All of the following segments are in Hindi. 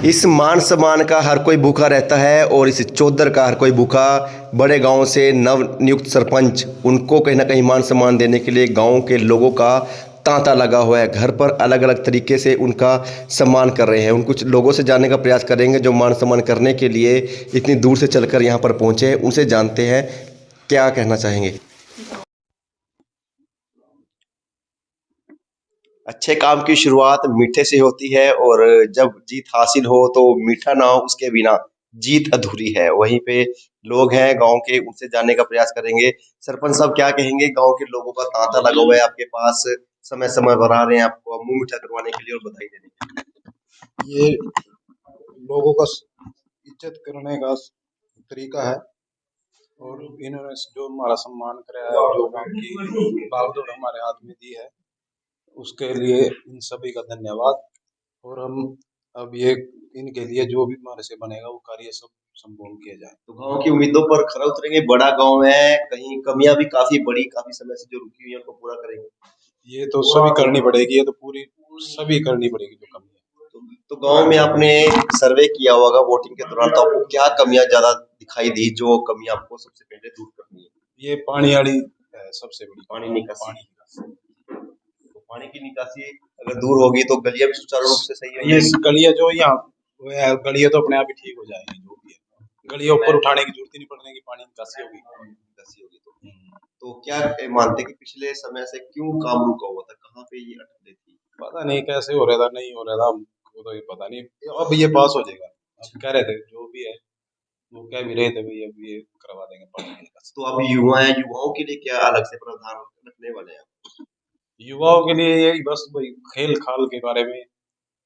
इस मान सम्मान का हर कोई भूखा रहता है और इस चौधर का हर कोई भूखा। बड़े गांव से नव नियुक्त सरपंच, उनको कहीं ना कहीं मान सम्मान देने के लिए गांव के लोगों का तांता लगा हुआ है। घर पर अलग अलग तरीके से उनका सम्मान कर रहे हैं। उन कुछ लोगों से जानने का प्रयास करेंगे जो मान सम्मान करने के लिए इतनी दूर से चलकर यहाँ पर पहुँचे हैं। उनसे जानते हैं क्या कहना चाहेंगे। अच्छे काम की शुरुआत मीठे से होती है और जब जीत हासिल हो तो मीठा ना हो उसके बिना जीत अधूरी है। वहीं पे लोग हैं गांव के, उनसे जानने का प्रयास करेंगे। सरपंच साहब क्या कहेंगे, गांव के लोगों का तांता लगा हुआ है आपके पास, समय समय पर आ रहे हैं आपको मुंह मीठा करवाने के लिए और बधाई देने के लिए। ये लोगों का इज्जत करने का तरीका है और इन्होंने जो हमारा सम्मान कराया है, जो काम की बागडोर हमारे हाथ में दी है, उसके लिए इन सभी का धन्यवाद। और हम अब ये इनके लिए जो भी हमारे से बनेगा वो कार्य सब संपूर्ण किया जाए। तो गांव की उम्मीदों पर खरा उतरेंगे। बड़ा गांव है, कहीं कमियां भी काफी बड़ी, काफी समय से जो रुकी हुई है उनको पूरा करेंगे। ये तो सभी करनी पड़ेगी, ये तो पूरी सभी करनी पड़ेगी जो कमी है। तो गांव में आपने सर्वे किया होगा वोटिंग के दौरान, तो आपको क्या कमियां ज्यादा दिखाई दी, जो कमी आपको सबसे पहले दूर करनी है? ये पानी वाली है सबसे बड़ी, पानी निकासी। पानी निकासी। तो पानी की निकासी अगर दूर होगी तो गलियां भी सुचारू रूप से सही हो ये जाएंगी। गलियां जो यहाँ गलियां तो अपने आप ही ठीक हो जाएंगी, जो भी है गलियां ऊपर उठाने की जरूरत ही नहीं पड़ने की, पानी निकासी होगी। निकासी होगी तो क्या मानते हैं कि पिछले समय से क्यों काम रुका हुआ था, कहाँ पे ये अटकलें थी? पता नहीं कैसे हो रहा था, नहीं हो रहा था, वो तो ये पता नहीं। अब ये पास हो जाएगा, अब कह रहे थे जो भी है वो कह भी रहे थे भाई अब ये करवा देंगे पानी की निकासी। तो अब युवा है, युवाओं के लिए क्या अलग से प्रावधान रखने वाले हैं? युवाओं के लिए यही बस भाई खेल खाल के बारे में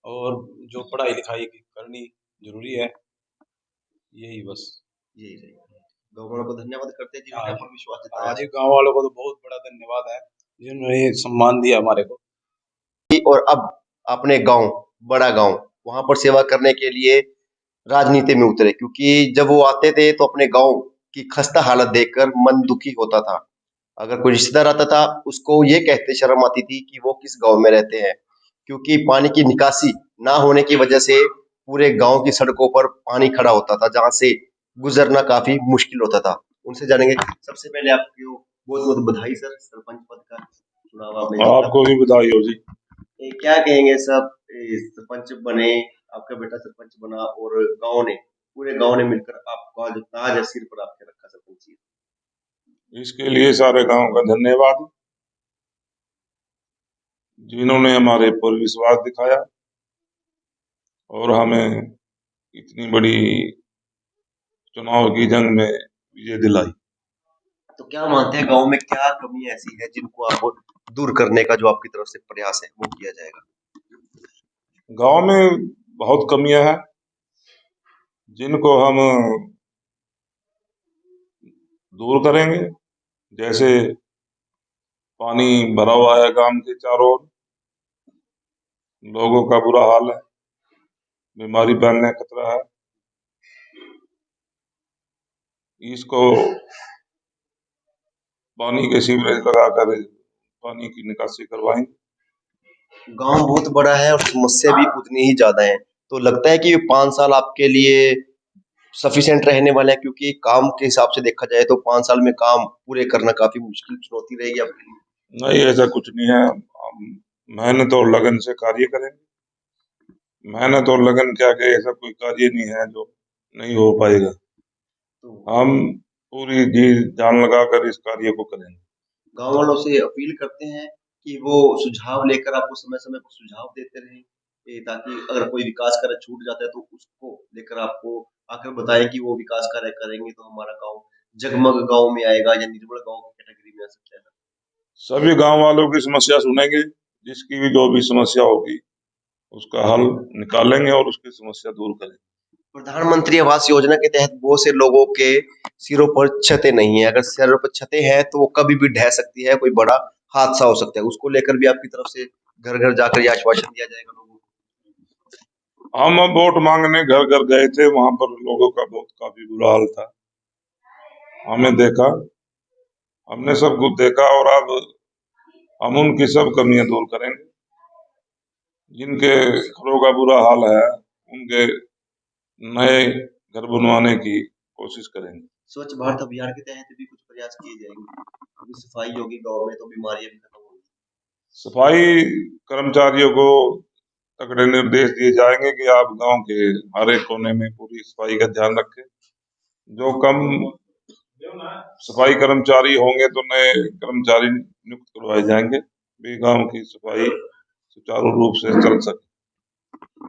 और जो पढ़ाई लिखाई की करनी जरूरी है, यही बस। यही रहेगा। गाँव वालों को धन्यवाद करते हैं जिन्होंने आज हम पर विश्वास जताया। आज गांव वालों को तो बहुत बड़ा धन्यवाद है जिन्होंने ये सम्मान दिया हमारे को। और अब अपने गांव, बड़ा गांव, वहां पर सेवा करने के लिए राजनीति में उतरे, क्योंकि जब वो आते थे तो अपने गांव की खस्ता हालत देखकर मन दुखी होता था। अगर कोई रिश्तेदार आता था उसको ये कहते शर्म आती थी कि वो किस गांव में रहते हैं, क्योंकि पानी की निकासी ना होने की वजह से पूरे गांव की सड़कों पर पानी खड़ा होता था, जहां से गुजरना काफी मुश्किल होता था। उनसे जानेंगे। सबसे पहले आपको बहुत बहुत बधाई सर, सरपंच पद का चुनाव आपने जीता। आपको भी बधाई हो जी। क्या कहेंगे सब, सरपंच बने, आपका बेटा सरपंच बना और गांव ने, पूरे गांव ने मिलकर आपका जो ताज है सिर पर आपके रखा सरपंच। इसके लिए सारे गांव का धन्यवाद जिन्होंने हमारे पर विश्वास दिखाया और हमें इतनी बड़ी चुनाव की जंग में विजय दिलाई। तो क्या मानते हैं गांव में क्या कमी ऐसी है जिनको आप दूर करने का जो आपकी तरफ से प्रयास है वो किया जाएगा? गांव में बहुत कमियां हैं जिनको हम दूर करेंगे। जैसे पानी भरा हुआ है गांव के चारों ओर, लोगों का बुरा हाल है, बीमारी फैलने का खतरा है। इसको पानी के सीवरेज लगाकर पानी की निकासी करवाएंगे। गांव बहुत बड़ा है और समस्या भी उतनी ही ज्यादा है, तो लगता है कि 5 साल आपके लिए सफिशिएंट रहने वाले हैं, क्योंकि काम के हिसाब से देखा जाए तो 5 साल में काम पूरे करना काफी मुश्किल चुनौती रहेगी आपके लिए। नहीं, ऐसा कुछ नहीं है। हम मेहनत और लगन से कार्य करेंगे। मेहनत और लगन क्या के ऐसा कोई कार्य नहीं है जो नहीं हो पाएगा। हम पूरी जी जान लगाकर इस कार्य को करेंगे। गांव वालों से अपील करते हैं कि वो सुझाव लेकर आपको समय समय पर सुझाव देते रहें, ताकि अगर कोई विकास कार्य छूट जाता है तो उसको लेकर आपको आकर बताएं कि वो विकास कार्य करेंगे तो हमारा गांव जगमग गांव में आएगा या निर्मल गांव की कैटेगरी में आ सकता है। सभी गांव वालों की समस्या सुनेंगे, जिसकी भी जो भी समस्या होगी उसका हल निकालेंगे और उसकी समस्या दूर करेंगे। प्रधानमंत्री आवास योजना के तहत बहुत से लोगों के सिरों पर छतें नहीं है। अगर सिरों पर छतें हैं तो वो कभी भी ढह सकती है, कोई बड़ा हादसा हो सकता है। उसको लेकर भी आपकी तरफ से घर घर जाकर यह आश्वासन दिया जाएगा लोगों को? हम वोट मांगने घर घर गए थे, वहां पर लोगों का बहुत काफी बुरा हाल था। हमने देखा, हमने सब कुछ देखा और अब हम उनकी सब कमियां दूर करेंगे। जिनके घरों का बुरा हाल है उनके नए घर बनवाने की कोशिश करेंगे। स्वच्छ भारत अभियान के तहत भी कुछ प्रयास किए जाएंगे। अभी सफाई होगी गांव में तो बीमारियां भी खत्म होंगी। सफाई कर्मचारियों को तगड़े निर्देश दिए जाएंगे कि आप गांव के हर एक कोने में पूरी सफाई का ध्यान रखें। जो कम सफाई कर्मचारी होंगे तो नए कर्मचारी नियुक्त करवाए जाएंगे, भी गांव की सफाई सुचारू रूप से चल सके।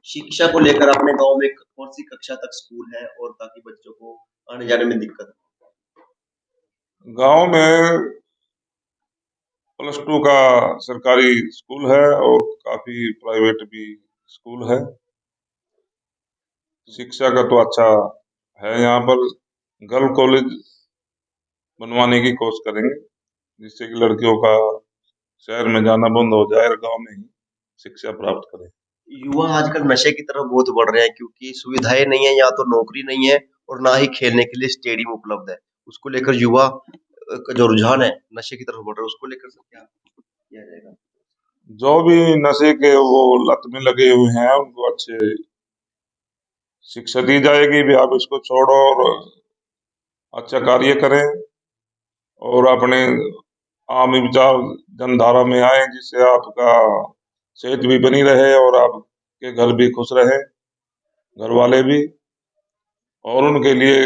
शिक्षा को लेकर अपने गांव में कौन सी कक्षा तक स्कूल है और ताकि बच्चों को आने जाने में दिक्कत हो? गांव में +2 का सरकारी स्कूल है और काफी प्राइवेट भी स्कूल है। शिक्षा का तो अच्छा है। यहाँ पर गर्ल कॉलेज बनवाने की कोशिश करेंगे, जिससे कि लड़कियों का शहर में जाना बंद हो जाए और गांव में ही शिक्षा प्राप्त करें। युवा आजकल नशे की तरफ बहुत बढ़ रहे हैं क्योंकि सुविधाएं नहीं है, या तो नौकरी नहीं है और ना ही खेलने के लिए स्टेडियम उपलब्ध है। उसको लेकर युवा का जो रुझान है नशे की तरफ बढ़ रहा है, उसको लेकर सब क्या किया जाएगा? जो भी नशे के वो लत में लगे हुए हैं उनको अच्छे शिक्षा दी जाएगी भी आप इसको छोड़ो और अच्छा कार्य करें और अपने आम विचार जनधारा में आए, जिससे आपका सेहत भी बनी रहे और आपके घर भी खुश रहे, घर वाले भी। और उनके लिए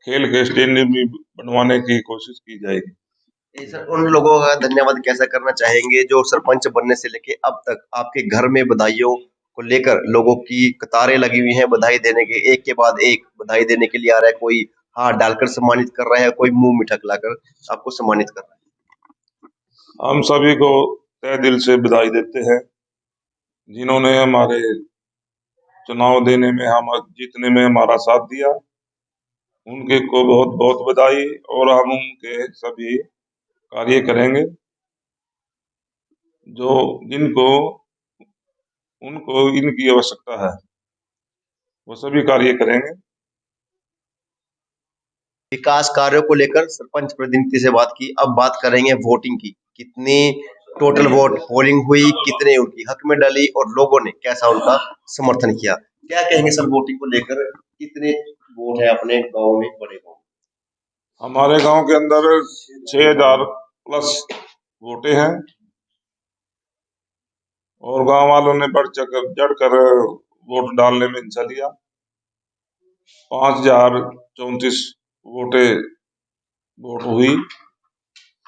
खेल के स्टेडियम भी बनवाने की कोशिश की जाएगी। सर, उन लोगों का धन्यवाद कैसा करना चाहेंगे जो सरपंच बनने से लेके अब तक आपके घर में बधाइयों को लेकर लोगों की कतारें लगी हुई हैं, बधाई देने के एक के बाद एक बधाई देने के लिए आ रहा है। कोई हाथ डालकर सम्मानित कर रहा है, कोई मुंह मीठा खिलाकर आपको सम्मानित कर रहा है। हम सभी को तहे दिल से बधाई देते हैं, जिन्होंने हमारे चुनाव देने में, हम जीतने में हमारा साथ दिया। उनके को बहुत बहुत बधाई और हम उनके सभी कार्य करेंगे जो जिनको उनको इनकी आवश्यकता है, वो सभी कार्य करेंगे। विकास कार्यों को लेकर सरपंच प्रतिनिधि से बात की, अब बात करेंगे वोटिंग की। कितनी टोटल वोट पोलिंग हुई, कितने उनकी हक में डाली और लोगों ने कैसा उनका समर्थन किया? क्या कहेंगे सर वोटिंग को लेकर? कितने वोट है अपने गांव में, बड़े गांव? हमारे गांव के अंदर 6000 प्लस वोटे हैं और गांव वालों ने बढ़ चढ़कर वोट डालने में हिस्सा लिया। 5034 वोट हुई,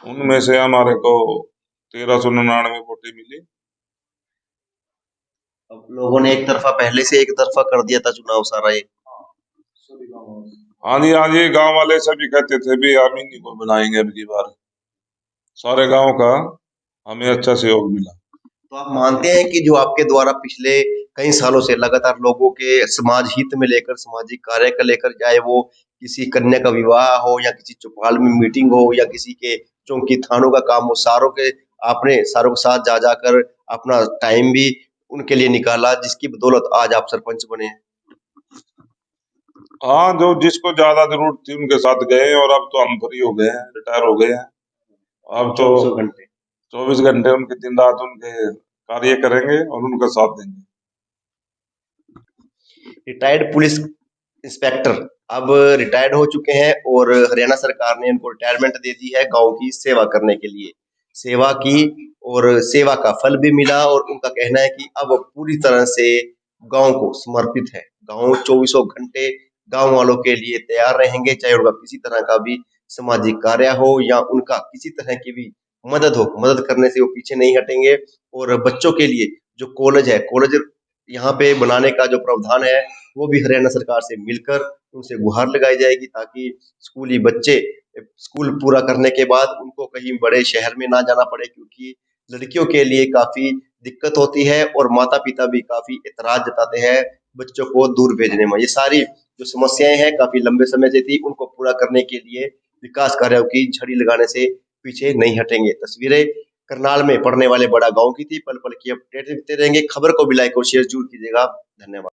उनमें से हमारे को 1399 वोटें मिली। अब लोगों ने एक तरफा, पहले से एक तरफा कर दिया था चुनाव सारा ये। हाँ जी, गांव वाले सभी कहते थे भी हम इन्हीं को बनाएंगे अब की बार। सारे गांव का हमें अच्छा सहयोग मिला। तो आप मानते हैं कि जो आपके द्वारा पिछले कई सालों से लगातार लोगों के समाज हित में लेकर, सामाजिक कार्य को लेकर, चाहे वो किसी कन्या का विवाह हो या किसी चौपाल में मीटिंग हो या किसी के चौकी थानों का काम हो, सारों के आपने सारों के साथ जा जाकर अपना टाइम भी उनके लिए निकाला, जिसकी बदौलत आज आप सरपंच बने हैं। हाँ, जो जिसको ज्यादा जरूरत थी उनके साथ गए और अब तो हम फ्री हो गए हैं, रिटायर हो गए हैं। अब तो 24 घंटे उनके दिन रात उनके कार्य करेंगे और उनका साथ देंगे। रिटायर्ड पुलिस इंस्पेक्टर अब रिटायर्ड हो चुके हैं और हरियाणा सरकार ने उनको रिटायरमेंट दे दी है गांव की सेवा करने के लिए। सेवा की और सेवा का फल भी मिला और उनका कहना है कि अब वो पूरी तरह से गांव को समर्पित है। गांव चौबीसों घंटे गांव वालों के लिए तैयार रहेंगे, चाहे उनका किसी तरह का भी सामाजिक कार्य हो या उनका किसी तरह की भी मदद हो, मदद करने से वो पीछे नहीं हटेंगे। और बच्चों के लिए जो कॉलेज है, कॉलेज यहाँ पे बनाने का जो प्रावधान है वो भी हरियाणा सरकार से मिलकर उनसे गुहार लगाई जाएगी, ताकि स्कूली बच्चे स्कूल पूरा करने के बाद उनको कहीं बड़े शहर में ना जाना पड़े, क्योंकि लड़कियों के लिए काफी दिक्कत होती है और माता पिता भी काफी एतराज जताते हैं बच्चों को दूर भेजने में। ये सारी जो समस्याएं हैं काफी लंबे समय से थी, उनको पूरा करने के लिए विकास कार्यों की झड़ी लगाने से पीछे नहीं हटेंगे। तस्वीरें करनाल में पड़ने वाले बड़ा गांव की थी। पल पल की अपडेट देते रहेंगे। खबर को भी लाइक और शेयर जरूर कीजिएगा। धन्यवाद।